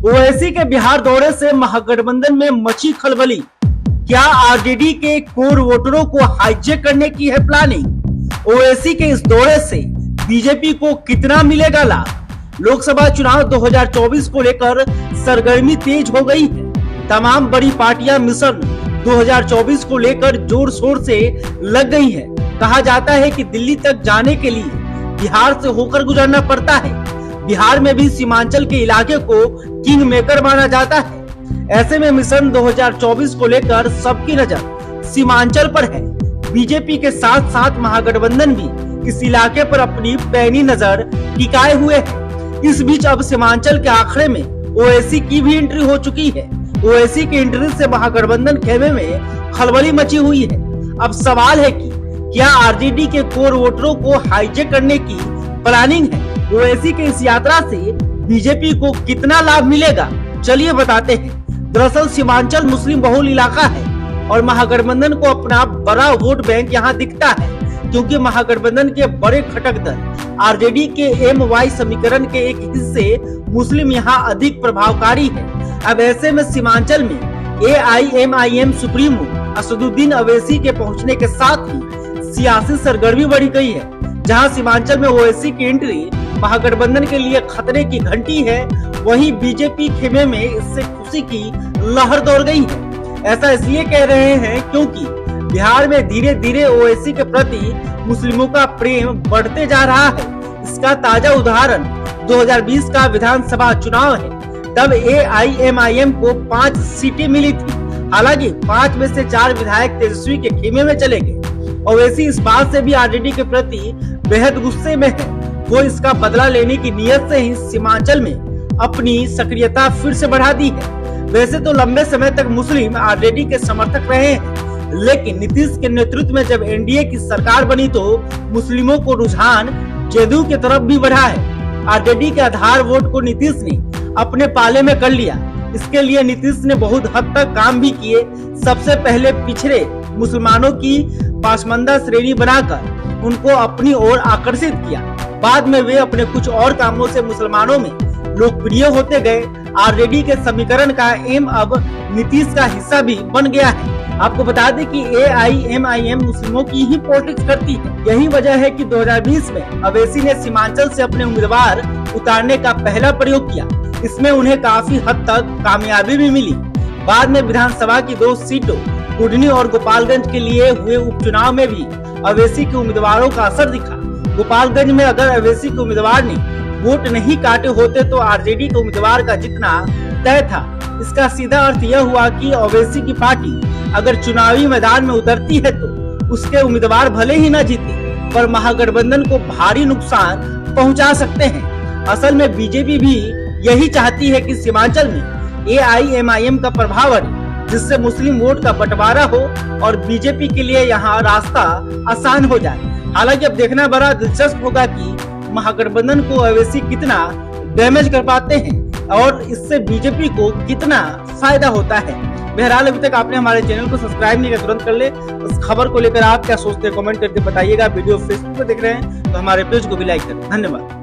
ओवैसी के बिहार दौरे से महागठबंधन में मची खलबली। क्या आरजेडी के कोर वोटरों को हाईजैक करने की है प्लानिंग? ओवैसी के इस दौरे से बीजेपी को कितना मिलेगा लाभ? लोकसभा चुनाव 2024 को लेकर सरगर्मी तेज हो गई है। तमाम बड़ी पार्टियां मिशन 2024 को लेकर जोर शोर से लग गई हैं। कहा जाता है कि दिल्ली तक जाने के लिए बिहार से होकर गुजरना पड़ता है। बिहार में भी सीमांचल के इलाके को किंग मेकर माना जाता है। ऐसे में मिशन 2024 को लेकर सबकी नजर सीमांचल पर है। बीजेपी के साथ साथ महागठबंधन भी इस इलाके पर अपनी पैनी नजर टिकाए हुए है। इस बीच अब सीमांचल के आखिर में ओवैसी की भी एंट्री हो चुकी है। ओवैसी की एंट्री से महागठबंधन खेमे में खलबली मची हुई है। अब सवाल है कि क्या आरजेडी के कोर वोटरों को हाईजैक करने की प्लानिंग है? ओवैसी की इस यात्रा से बीजेपी को कितना लाभ मिलेगा, चलिए बताते हैं। दरअसल सीमांचल मुस्लिम बहुल इलाका है और महागठबंधन को अपना बड़ा वोट बैंक यहाँ दिखता है, क्योंकि महागठबंधन के बड़े घटक दल आरजेडी के एमवाई समीकरण के एक हिस्से मुस्लिम यहाँ अधिक प्रभावकारी है। अब ऐसे में सीमांचल में एआईएमआईएम सुप्रीमो असदुद्दीन ओवैसी के पहुंचने के साथ ही सियासी सरगर्मी बढ़ी गई है। जहां सीमांचल में ओवैसी की एंट्री महागठबंधन के लिए खतरे की घंटी है, वहीं बीजेपी खेमे में इससे खुशी की लहर दौड़ गई है। ऐसा इसलिए कह रहे हैं क्योंकि बिहार में धीरे धीरे ओवैसी के प्रति मुस्लिमों का प्रेम बढ़ते जा रहा है। इसका ताजा उदाहरण 2020 का विधानसभा चुनाव है। तब एआईएमआईएम को 5 सीटें मिली थी। हालांकि 5 में से 4 विधायक तेजस्वी के खेमे में चले गए। ओवैसी इस बात से भी आरजेडी के प्रति बेहद गुस्से में है। वो इसका बदला लेने की नीयत से ही सीमांचल में अपनी सक्रियता फिर से बढ़ा दी है। वैसे तो लंबे समय तक मुस्लिम आरजेडी के समर्थक रहे हैं, लेकिन नीतीश के नेतृत्व में जब एनडीए की सरकार बनी तो मुस्लिमों को रुझान जदयू की तरफ भी बढ़ा है। आरजेडी के आधार वोट को नीतीश ने अपने पाले में कर लिया। इसके लिए नीतीश ने बहुत हद तक काम भी किए। सबसे पहले पिछड़े मुसलमानों की पासमंदा श्रेणी बनाकर उनको अपनी ओर आकर्षित किया। बाद में वे अपने कुछ और कामों से मुसलमानों में लोकप्रिय होते गए। आरजेडी के समीकरण का एम अब नीतीश का हिस्सा भी बन गया है। आपको बता दें कि एआईएमआईएम मुस्लिमों की ही पॉलिटिक्स करती है। यही वजह है कि 2020 में ओवैसी ने सीमांचल से अपने उम्मीदवार उतारने का पहला प्रयोग किया। इसमें उन्हें काफी हद तक कामयाबी भी मिली। बाद में विधानसभा की 2 सीटों कुडनी और गोपालगंज के लिए हुए उपचुनाव में भी ओवैसी के उम्मीदवारों का असर दिखा। गोपालगंज में अगर ओवैसी के उम्मीदवार ने वोट नहीं काटे होते तो आरजेडी के उम्मीदवार का जीतना तय था। इसका सीधा अर्थ यह हुआ कि ओवैसी की पार्टी अगर चुनावी मैदान में उतरती है तो उसके उम्मीदवार भले ही न जीते, पर महागठबंधन को भारी नुकसान पहुंचा सकते हैं। असल में बीजेपी भी यही चाहती है कि सीमांचल में एआईएमआईएम का प्रभाव बढ़े, जिससे मुस्लिम वोट का बंटवारा हो और बीजेपी के लिए यहाँ रास्ता आसान हो जाए। हालांकि अब देखना बड़ा दिलचस्प होगा कि महागठबंधन को ओवैसी कितना डैमेज कर पाते हैं और इससे बीजेपी को कितना फायदा होता है। बहरहाल अभी तक आपने हमारे चैनल को सब्सक्राइब नहीं किया, तुरंत कर ले। इस खबर को लेकर आप क्या सोचते हैं कमेंट करके बताइएगा। वीडियो फेसबुक पे देख रहे हैं तो हमारे पेज को भी लाइक करें। धन्यवाद।